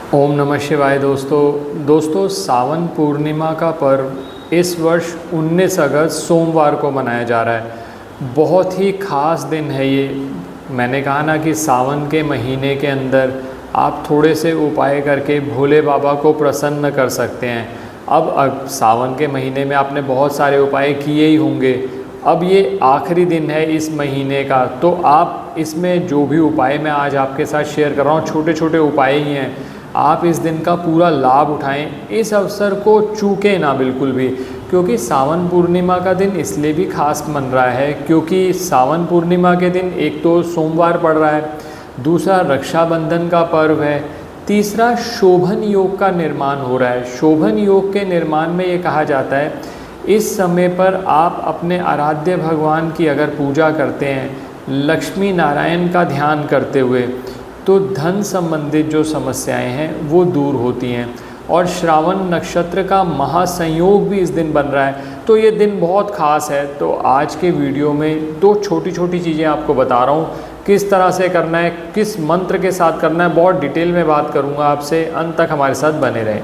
ओम नमः शिवाय। दोस्तों सावन पूर्णिमा का पर्व इस वर्ष 19 अगस्त सोमवार को मनाया जा रहा है। बहुत ही ख़ास दिन है ये। मैंने कहा ना कि सावन के महीने के अंदर आप थोड़े से उपाय करके भोले बाबा को प्रसन्न कर सकते हैं। अब सावन के महीने में आपने बहुत सारे उपाय किए ही होंगे। अब ये आखिरी दिन है इस महीने का, तो आप इसमें जो भी उपाय मैं आज आपके साथ शेयर कर रहा हूँ छोटे छोटे उपाय ही हैं। आप इस दिन का पूरा लाभ उठाएं, इस अवसर को चूकें ना बिल्कुल भी, क्योंकि सावन पूर्णिमा का दिन इसलिए भी खास मन रहा है क्योंकि सावन पूर्णिमा के दिन एक तो सोमवार पड़ रहा है, दूसरा रक्षाबंधन का पर्व है, तीसरा शोभन योग का निर्माण हो रहा है। शोभन योग के निर्माण में ये कहा जाता है इस समय पर आप अपने आराध्य भगवान की अगर पूजा करते हैं, लक्ष्मी नारायण का ध्यान करते हुए, तो धन संबंधित जो समस्याएं हैं वो दूर होती हैं। और श्रावण नक्षत्र का महासंयोग भी इस दिन बन रहा है, तो ये दिन बहुत ख़ास है। तो आज के वीडियो में दो छोटी छोटी चीज़ें आपको बता रहा हूँ, किस तरह से करना है, किस मंत्र के साथ करना है, बहुत डिटेल में बात करूँगा आपसे। अंत तक हमारे साथ बने रहें।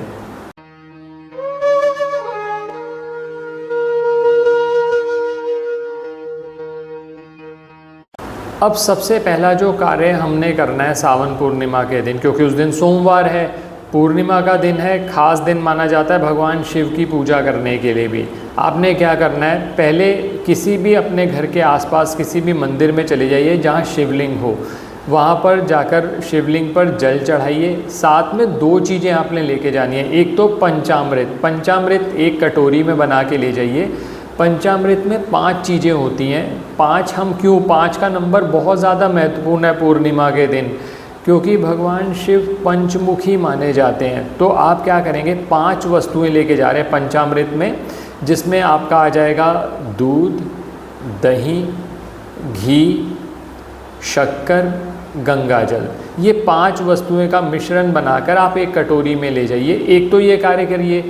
अब सबसे पहला जो कार्य हमने करना है सावन पूर्णिमा के दिन, क्योंकि उस दिन सोमवार है, पूर्णिमा का दिन है, खास दिन माना जाता है भगवान शिव की पूजा करने के लिए भी। आपने क्या करना है, पहले किसी भी अपने घर के आसपास किसी भी मंदिर में चले जाइए जहाँ शिवलिंग हो, वहाँ पर जाकर शिवलिंग पर जल चढ़ाइए। साथ में दो चीज़ें आपने लेके जानी है। एक तो पंचामृत एक कटोरी में बना के ले जाइए। पंचामृत में 5 चीज़ें होती हैं। 5 हम क्यों, 5 का नंबर बहुत ज़्यादा महत्वपूर्ण है पूर्णिमा के दिन, क्योंकि भगवान शिव पंचमुखी माने जाते हैं। तो आप क्या करेंगे, 5 वस्तुएं लेके जा रहे हैं पंचामृत में, जिसमें आपका आ जाएगा दूध, दही, घी, शक्कर, गंगा जल। ये 5 वस्तुएं का मिश्रण बनाकर आप एक कटोरी में ले जाइए। एक तो ये कार्य करिए।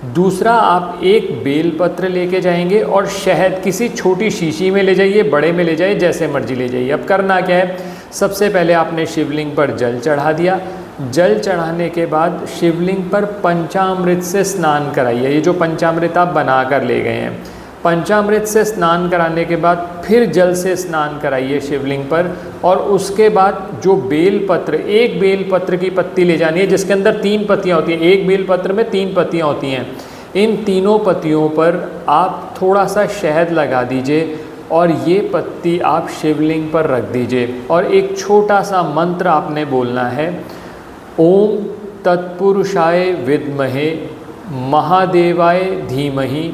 दूसरा, आप एक बेलपत्र लेके जाएंगे और शहद किसी छोटी शीशी में ले जाइए, बड़े में ले जाइए, जैसे मर्जी ले जाइए। अब करना क्या है, सबसे पहले आपने शिवलिंग पर जल चढ़ा दिया। जल चढ़ाने के बाद शिवलिंग पर पंचामृत से स्नान कराइए। ये जो पंचामृत आप बना कर ले गए हैं, पंचामृत से स्नान कराने के बाद फिर जल से स्नान कराइए शिवलिंग पर। और उसके बाद जो बेलपत्र, एक बेलपत्र की पत्ती ले जानी है जिसके अंदर 3 पत्तियाँ होती हैं। एक बेलपत्र में 3 पत्तियाँ होती हैं। इन तीनों पत्तियों पर आप थोड़ा सा शहद लगा दीजिए और ये पत्ती आप शिवलिंग पर रख दीजिए। और एक छोटा सा मंत्र आपने बोलना है, ओम तत्पुरुषाय विद्महे महादेवाय धीमहि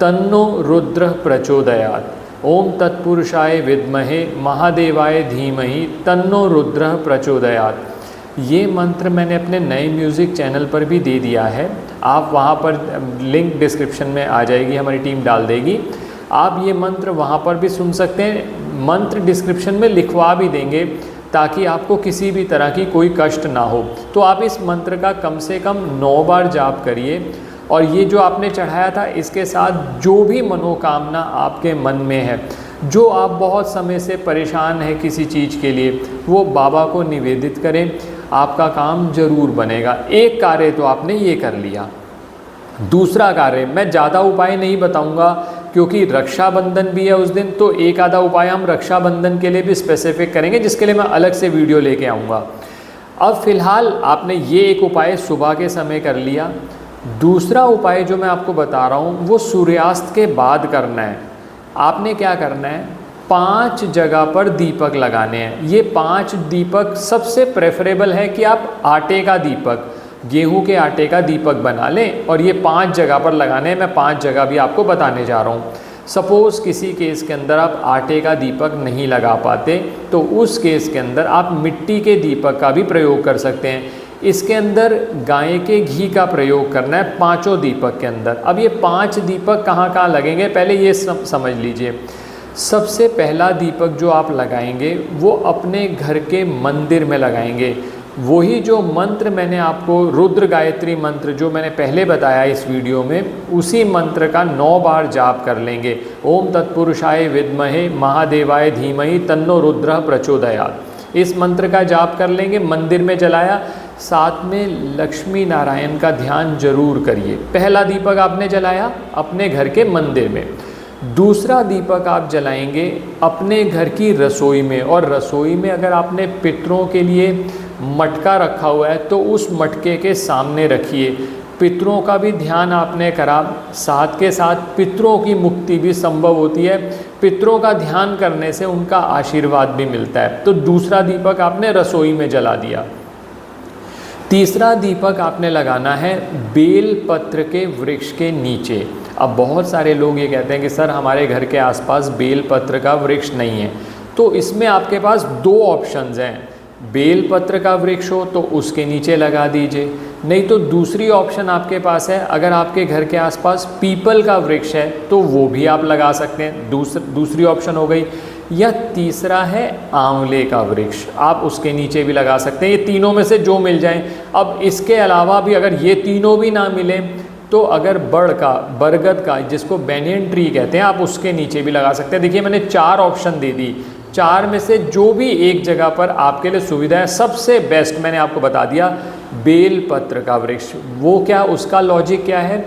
तन्नो रुद्र प्रचोदयात्। ओम तत्पुरुषाय विद्महे महादेवाय धीमहि तन्नो रुद्र प्रचोदयात्। ये मंत्र मैंने अपने नए म्यूज़िक चैनल पर भी दे दिया है, आप वहाँ पर लिंक डिस्क्रिप्शन में आ जाएगी, हमारी टीम डाल देगी। आप ये मंत्र वहाँ पर भी सुन सकते हैं। मंत्र डिस्क्रिप्शन में लिखवा भी देंगे ताकि आपको किसी भी तरह की कोई कष्ट ना हो। तो आप इस मंत्र का कम से कम 9 बार जाप करिए। और ये जो आपने चढ़ाया था, इसके साथ जो भी मनोकामना आपके मन में है, जो आप बहुत समय से परेशान हैं किसी चीज़ के लिए, वो बाबा को निवेदित करें, आपका काम जरूर बनेगा। एक कार्य तो आपने ये कर लिया। दूसरा कार्य, मैं ज़्यादा उपाय नहीं बताऊंगा क्योंकि रक्षाबंधन भी है उस दिन, तो एक आधा उपाय हम रक्षाबंधन के लिए भी स्पेसिफिक करेंगे, जिसके लिए मैं अलग से वीडियो लेके आऊँगा। अब फ़िलहाल आपने ये एक उपाय सुबह के समय कर लिया। दूसरा उपाय जो मैं आपको बता रहा हूँ वो सूर्यास्त के बाद करना है। आपने क्या करना है, 5 जगह पर दीपक लगाने हैं। ये 5 दीपक सबसे प्रेफरेबल है कि आप आटे का दीपक, गेहूं के आटे का दीपक बना लें और ये 5 जगह पर लगाने हैं। मैं 5 जगह भी आपको बताने जा रहा हूँ। सपोज़ किसी केस के अंदर आप आटे का दीपक नहीं लगा पाते, तो उस केस के अंदर आप मिट्टी के दीपक का भी प्रयोग कर सकते हैं। इसके अंदर गाय के घी का प्रयोग करना है 5 दीपक के अंदर। अब ये 5 दीपक कहाँ कहाँ लगेंगे, पहले ये समझ लीजिए। सबसे पहला दीपक जो आप लगाएंगे वो अपने घर के मंदिर में लगाएंगे। वही जो मंत्र मैंने आपको, रुद्र गायत्री मंत्र जो मैंने पहले बताया इस वीडियो में, उसी मंत्र का 9 बार जाप कर लेंगे। ओम तत्पुरुषाय विद्महे महादेवाय धीमहि तन्नो रुद्र प्रचोदयात्। इस मंत्र का जाप कर लेंगे, मंदिर में जलाया। साथ में लक्ष्मी नारायण का ध्यान जरूर करिए। पहला दीपक आपने जलाया अपने घर के मंदिर में, दूसरा दीपक आप जलाएंगे अपने घर की रसोई में, और रसोई में अगर आपने पितरों के लिए मटका रखा हुआ है तो उस मटके के सामने रखिए। पितरों का भी ध्यान आपने करा, साथ के साथ पितरों की मुक्ति भी संभव होती है। पितरों का ध्यान करने से उनका आशीर्वाद भी मिलता है। तो दूसरा दीपक आपने रसोई में जला दिया। तीसरा दीपक आपने लगाना है बेल पत्र के वृक्ष के नीचे। अब बहुत सारे लोग ये कहते हैं कि सर हमारे घर के आसपास बेल पत्र का वृक्ष नहीं है, तो इसमें आपके पास दो ऑप्शंस हैं। बेल पत्र का वृक्ष हो तो उसके नीचे लगा दीजिए, नहीं तो दूसरी ऑप्शन आपके पास है, अगर आपके घर के आसपास पीपल का वृक्ष है तो वो भी आप लगा सकते हैं, दूसरी ऑप्शन हो गई। या तीसरा है आंवले का वृक्ष, आप उसके नीचे भी लगा सकते हैं। ये तीनों में से जो मिल जाएं। अब इसके अलावा भी अगर ये तीनों भी ना मिले तो अगर बरगद का, जिसको बैनियन ट्री कहते हैं, आप उसके नीचे भी लगा सकते हैं। देखिए मैंने 4 ऑप्शन दे दी, 4 में से जो भी एक जगह पर आपके लिए सुविधा है, सबसे बेस्ट मैंने आपको बता दिया बेल पत्र का वृक्ष। वो क्या, उसका लॉजिक क्या है,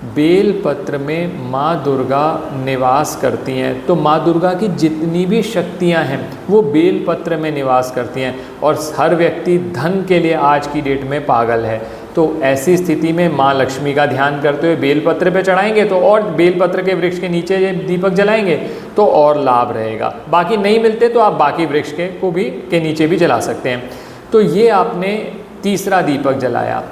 बेल पत्र में माँ दुर्गा निवास करती हैं, तो माँ दुर्गा की जितनी भी शक्तियाँ हैं वो बेल पत्र में निवास करती हैं, और हर व्यक्ति धन के लिए आज की डेट में पागल है। तो ऐसी स्थिति में माँ लक्ष्मी का ध्यान करते हुए बेलपत्र पे चढ़ाएंगे तो, और बेलपत्र के वृक्ष के नीचे ये दीपक जलाएंगे तो और लाभ रहेगा। बाकी नहीं मिलते तो आप बाकी वृक्ष के नीचे भी जला सकते हैं। तो ये आपने तीसरा दीपक जलाया।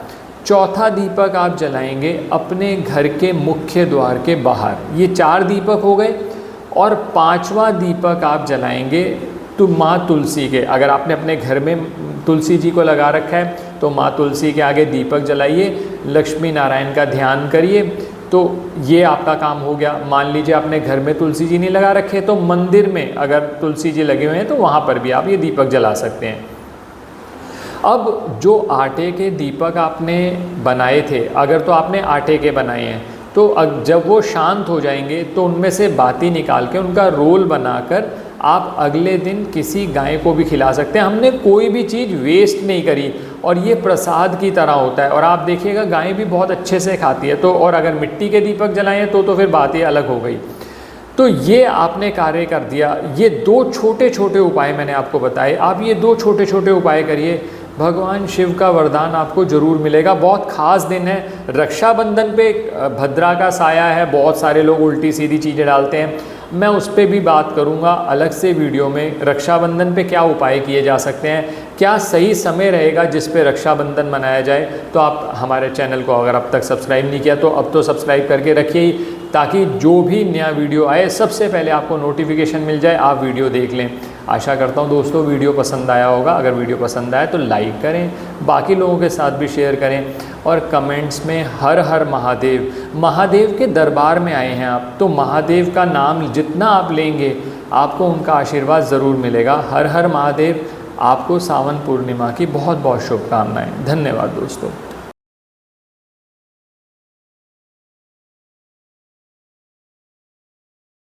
चौथा दीपक आप जलाएंगे अपने घर के मुख्य द्वार के बाहर। ये 4 दीपक हो गए। और 5वां दीपक आप जलाएंगे तो माँ तुलसी के, अगर आपने अपने घर में तुलसी जी को लगा रखा है तो माँ तुलसी के आगे दीपक जलाइए, लक्ष्मी नारायण का ध्यान करिए। तो ये आपका काम हो गया। मान लीजिए आपने घर में तुलसी जी नहीं लगा रखे तो मंदिर में अगर तुलसी जी लगे हुए हैं तो वहाँ पर भी आप ये दीपक जला सकते हैं। अब जो आटे के दीपक आपने बनाए थे, अगर तो आपने आटे के बनाए हैं तो जब वो शांत हो जाएंगे तो उनमें से बाती निकाल के उनका रोल बनाकर आप अगले दिन किसी गाय को भी खिला सकते हैं। हमने कोई भी चीज़ वेस्ट नहीं करी और ये प्रसाद की तरह होता है, और आप देखिएगा गाय भी बहुत अच्छे से खाती है। तो और अगर मिट्टी के दीपक जलाएं तो फिर बात ही अलग हो गई। तो ये आपने कार्य कर दिया। ये 2 छोटे छोटे उपाय मैंने आपको बताए, आप ये 2 छोटे छोटे उपाय करिए, भगवान शिव का वरदान आपको ज़रूर मिलेगा। बहुत ख़ास दिन है, रक्षाबंधन पे भद्रा का साया है, बहुत सारे लोग उल्टी सीधी चीज़ें डालते हैं। मैं उस पर भी बात करूंगा अलग से वीडियो में, रक्षाबंधन पे क्या उपाय किए जा सकते हैं, क्या सही समय रहेगा जिस पे रक्षाबंधन मनाया जाए। तो आप हमारे चैनल को अगर अब तक सब्सक्राइब नहीं किया तो अब तो सब्सक्राइब करके रखिए ही, ताकि जो भी नया वीडियो आए सबसे पहले आपको नोटिफिकेशन मिल जाए, आप वीडियो देख लें। आशा करता हूँ दोस्तों वीडियो पसंद आया होगा। अगर वीडियो पसंद आए तो लाइक करें, बाकी लोगों के साथ भी शेयर करें, और कमेंट्स में हर हर महादेव, महादेव के दरबार में आए हैं आप, तो महादेव का नाम जितना आप लेंगे आपको उनका आशीर्वाद ज़रूर मिलेगा। हर हर महादेव। आपको सावन पूर्णिमा की बहुत बहुत शुभकामनाएं। धन्यवाद दोस्तों।